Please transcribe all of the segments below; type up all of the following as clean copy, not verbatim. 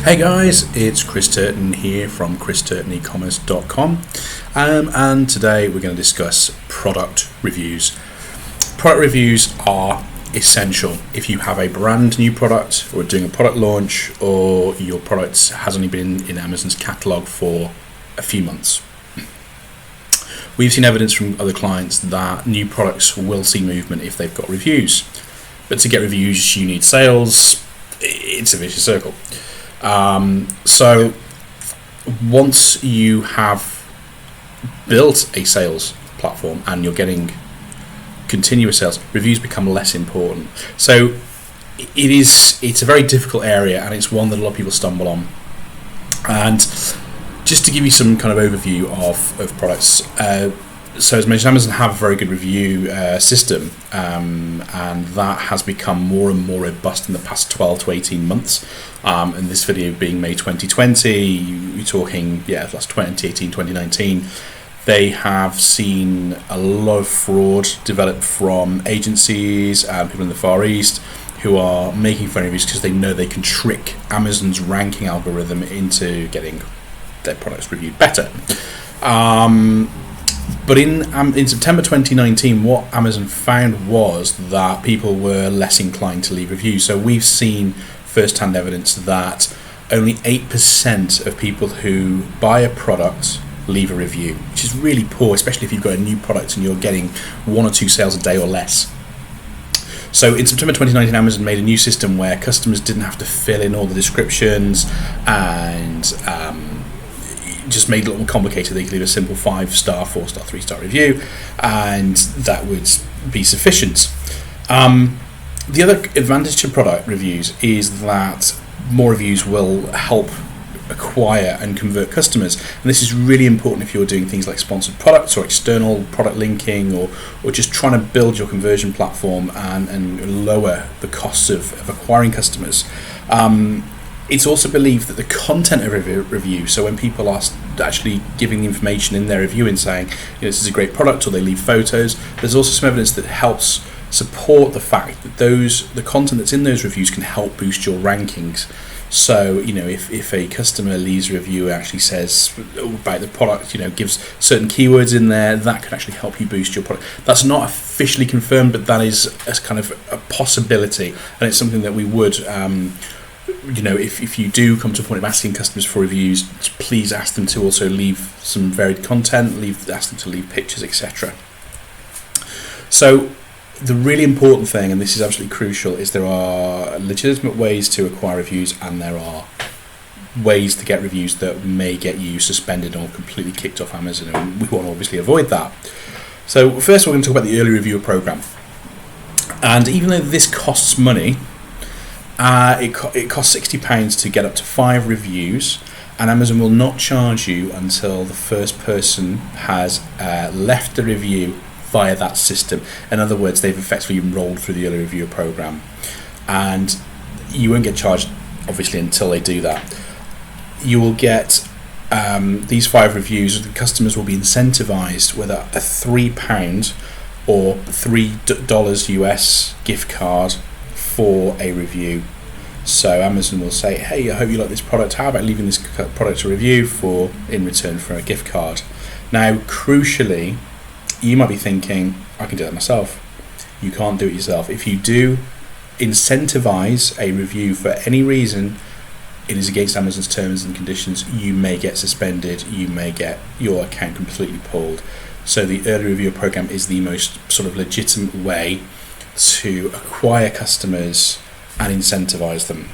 Hey guys, it's Chris Turton here from christurtonecommerce.com, and today we're going to discuss product reviews. Product reviews are essential if you have a brand new product or doing a product launch, or your product has only been in Amazon's catalog for a few months. We've seen evidence from other clients that new products will see movement if they've got reviews, but to get reviews you need sales. It's a vicious circle. So once you have built a sales platform and you're getting continuous sales, reviews become less important. So it's a very difficult area, and it's one that a lot of people stumble on. And just to give you some kind of overview of products, so as mentioned, Amazon have a very good review system, and that has become more and more robust in the past 12 to 18 months. And this video being May 2020, you're talking, that's 2018, 2019. They have seen a lot of fraud develop from agencies and people in the Far East who are making phone reviews because they know they can trick Amazon's ranking algorithm into getting their products reviewed better. But in September 2019, what Amazon found was that people were less inclined to leave reviews. So we've seen first-hand evidence that only 8% of people who buy a product leave a review, which is really poor, especially if you've got a new product and you're getting 1 or 2 sales a day or less. So in September 2019, Amazon made a new system where customers didn't have to fill in all the descriptions, and just made it a little more complicated. They could leave a simple 5-star, 4-star, 3-star review, and that would be sufficient. The other advantage to product reviews is that more reviews will help acquire and convert customers, and this is really important if you're doing things like sponsored products or external product linking, or just trying to build your conversion platform and lower the costs of acquiring customers. It's also believed that the content of a review, so when people are actually giving the information in their review and saying, this is a great product, or they leave photos, there's also some evidence that helps support the fact that the content that's in those reviews can help boost your rankings. So, if a customer leaves a review, actually says about the product, gives certain keywords in there, that can actually help you boost your product. That's not officially confirmed, but that is a kind of a possibility, and it's something that we would, if you do come to a point of asking customers for reviews, please ask them to also leave some varied content, ask them to leave pictures, etc. So the really important thing, and this is absolutely crucial, is there are legitimate ways to acquire reviews, and there are ways to get reviews that may get you suspended or completely kicked off Amazon, and we want to obviously avoid that. So first we're going to talk about the early reviewer program. And even though this costs money, it costs £60 to get up to 5 reviews, and Amazon will not charge you until the first person has left the review via that system. In other words, they've effectively enrolled through the early reviewer program, and you won't get charged obviously until they do that. You will get these 5 reviews. The customers will be incentivized with a £3 or $3 US gift card for a review. So Amazon will say, hey, I hope you like this product, how about leaving this product a review in return for a gift card. Now crucially, you might be thinking, I can do that myself. You can't do it yourself. If you do incentivize a review for any reason, it is against Amazon's terms and conditions. You may get suspended, you may get your account completely pulled. So the early review program is the most sort of legitimate way to acquire customers and incentivize them.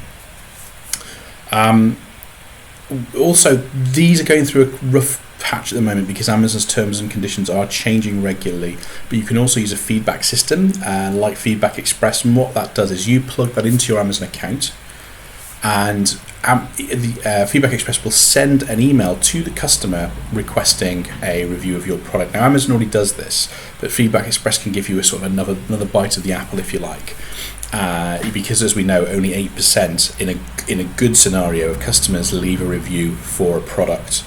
Also, these are going through a rough patch at the moment because Amazon's terms and conditions are changing regularly, but you can also use a feedback system like Feedback Express, and what that does is you plug that into your Amazon account, and the Feedback Express will send an email to the customer requesting a review of your product. Now Amazon already does this, but Feedback Express can give you a sort of another bite of the apple, if you like, because as we know, only 8% in a good scenario of customers leave a review for a product.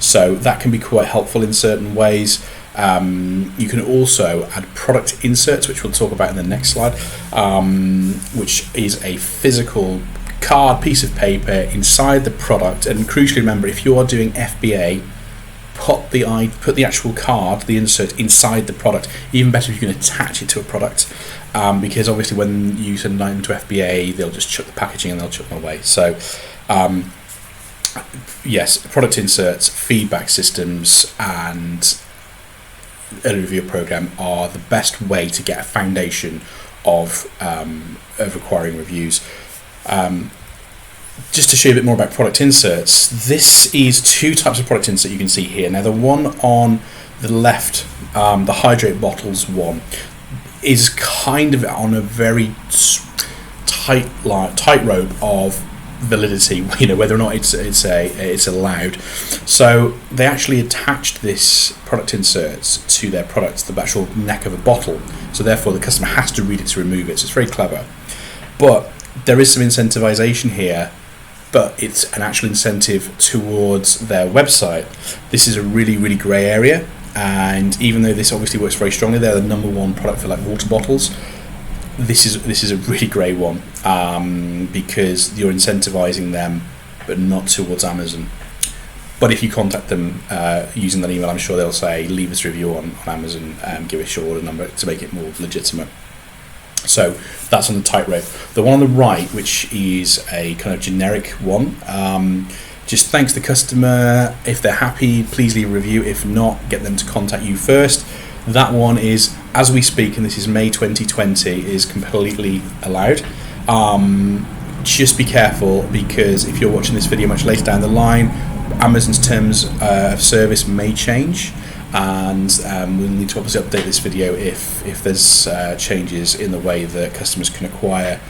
So that can be quite helpful in certain ways. You can also add product inserts, which we'll talk about in the next slide, which is a physical card, piece of paper inside the product. And crucially, remember, if you are doing FBA, put the actual card, the insert, inside the product. Even better if you can attach it to a product, because obviously when you send an item to FBA, they'll just chuck the packaging and they'll chuck them away. So yes, product inserts, feedback systems, and early review program are the best way to get a foundation of acquiring reviews. Just to show you a bit more about product inserts, this is two types of product insert you can see here. Now the one on the left, the hydrate bottles one, is kind of on a very tightrope of validity, whether or not it's allowed. So they actually attached this product inserts to their products, the actual neck of a bottle. So therefore the customer has to read it to remove it. So it's very clever. But there is some incentivization here, but it's an actual incentive towards their website. This is a really, really grey area, and even though this obviously works very strongly, they're the number one product for like water bottles. This is a really grey one, because you're incentivizing them, but not towards Amazon. But if you contact them using that email, I'm sure they'll say leave us a review on Amazon and give us your order number to make it more legitimate. So that's on the tightrope. The one on the right, which is a kind of generic one, just thanks the customer. If they're happy, please leave a review. If not, get them to contact you first. That one is, as we speak, and this is May 2020, is completely allowed. Just be careful, because if you're watching this video much later down the line, Amazon's terms of service may change, and we'll need to obviously update this video if there's changes in the way that customers can acquire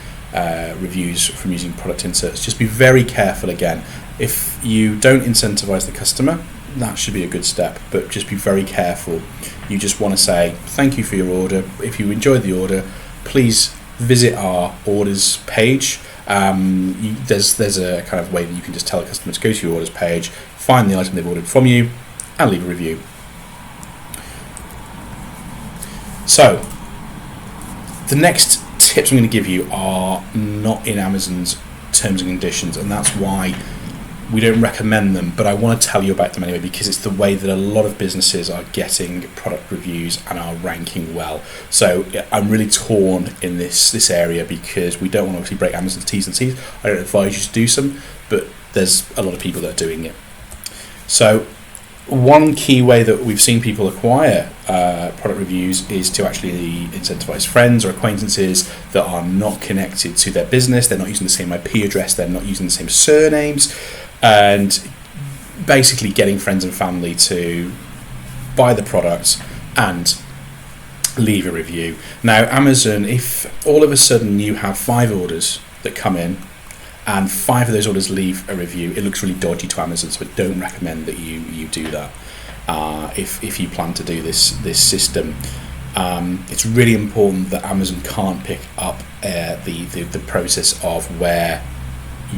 reviews from using product inserts. Just be very careful again. If you don't incentivize the customer, that should be a good step, but just be very careful. You just want to say thank you for your order. If you enjoyed the order, please visit our orders page. There's a kind of way that you can just tell a customer to go to your orders page, find the item they've ordered from you, and leave a review. So the next tips I'm going to give you are not in Amazon's terms and conditions, and that's why we don't recommend them, but I want to tell you about them anyway, because it's the way that a lot of businesses are getting product reviews and are ranking well. So I'm really torn in this area, because we don't want to obviously break Amazon's T's and C's. I don't advise you to do some, but there's a lot of people that are doing it. So one key way that we've seen people acquire product reviews is to actually incentivize friends or acquaintances that are not connected to their business. They're not using the same IP address, they're not using the same surnames, and basically getting friends and family to buy the product and leave a review. Now Amazon, if all of a sudden you have 5 orders that come in and 5 of those orders leave a review, it looks really dodgy to Amazon, so I don't recommend that you do that. If you plan to do this system, it's really important that Amazon can't pick up the process of where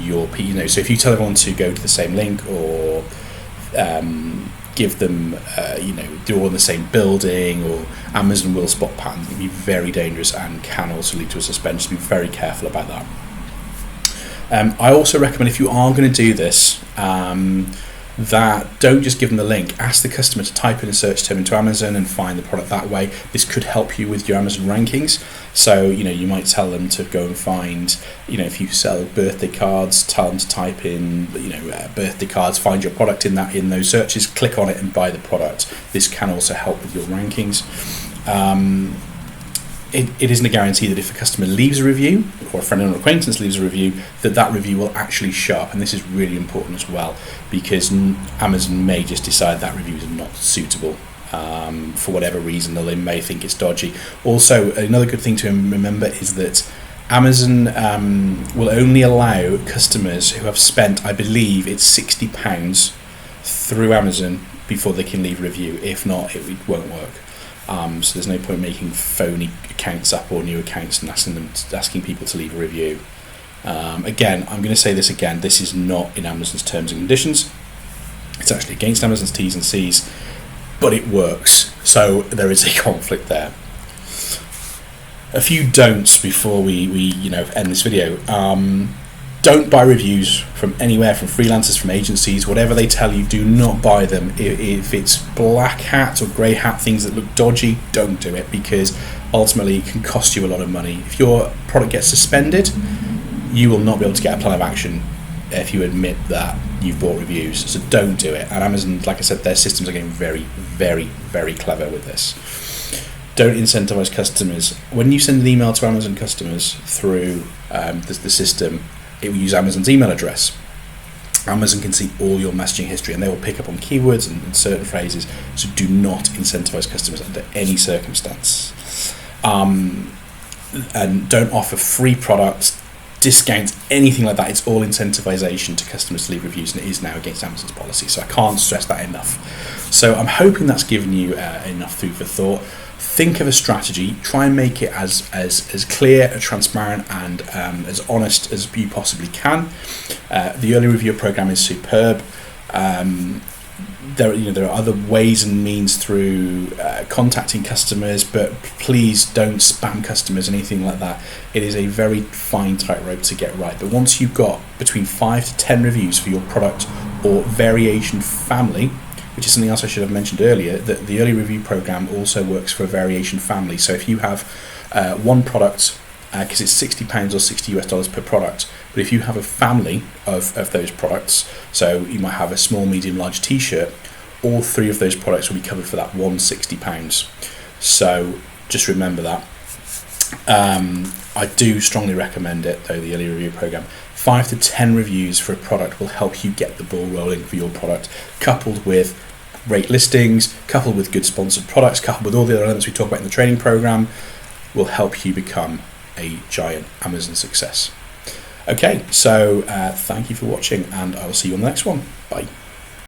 your so if you tell everyone to go to the same link, or give them they're all in the same building, or Amazon will spot patterns. It can be very dangerous and can also lead to a suspension. Be very careful about that. I also recommend, if you are going to do this, that don't just give them the link. Ask the customer to type in a search term into Amazon and find the product that way. This could help you with your Amazon rankings. So you might tell them to go and find, if you sell birthday cards, tell them to type in birthday cards, find your product in those searches, click on it and buy the product. This can also help with your rankings. It isn't a guarantee that if a customer leaves a review, or a friend or acquaintance leaves a review, that review will actually show up. And this is really important as well, because Amazon may just decide that review is not suitable for whatever reason, or they may think it's dodgy. Also, another good thing to remember is that Amazon will only allow customers who have spent, I believe it's £60 through Amazon before they can leave a review. If not, it won't work. So there's no point making phony accounts up or new accounts and asking people to leave a review. Again, I'm going to say this again, this is not in Amazon's terms and conditions. It's actually against Amazon's T's and C's, but it works. So there is a conflict there. A few don'ts before we end this video. don't buy reviews from anywhere, from freelancers, from agencies, whatever they tell you, do not buy them. If it's black hat or grey hat things that look dodgy, don't do it, because ultimately it can cost you a lot of money. If your product gets suspended, you will not be able to get a plan of action if you admit that you've bought reviews. So don't do it. And Amazon, like I said, their systems are getting very, very, very clever with this. Don't incentivize customers. When you send an email to Amazon customers through the system, it will use Amazon's email address. Amazon can see all your messaging history, and they will pick up on keywords and certain phrases. So do not incentivize customers under any circumstance. And don't offer free products, discounts, anything like that. It's all incentivization to customers to leave reviews, and it is now against Amazon's policy. So I can't stress that enough. So I'm hoping that's given you enough food for thought. Think of a strategy. Try and make it as clear, transparent, and as honest as you possibly can. The early review program is superb. There are other ways and means through contacting customers, but please don't spam customers, anything like that. It is a very fine tightrope to get right. But once you've got between 5 to 10 reviews for your product or variation family, which is something else I should have mentioned earlier, that the early review program also works for a variation family. So if you have one product, because it's £60 or $60 per product, but if you have a family of those products, so you might have a small, medium, large t-shirt, all 3 of those products will be covered for that £160. So just remember that. I do strongly recommend it, though, the early review program. 5 to 10 reviews for a product will help you get the ball rolling for your product, coupled with great listings, coupled with good sponsored products, coupled with all the other elements we talk about in the training program, will help you become a giant Amazon success. Okay, so thank you for watching, and I will see you on the next one. Bye.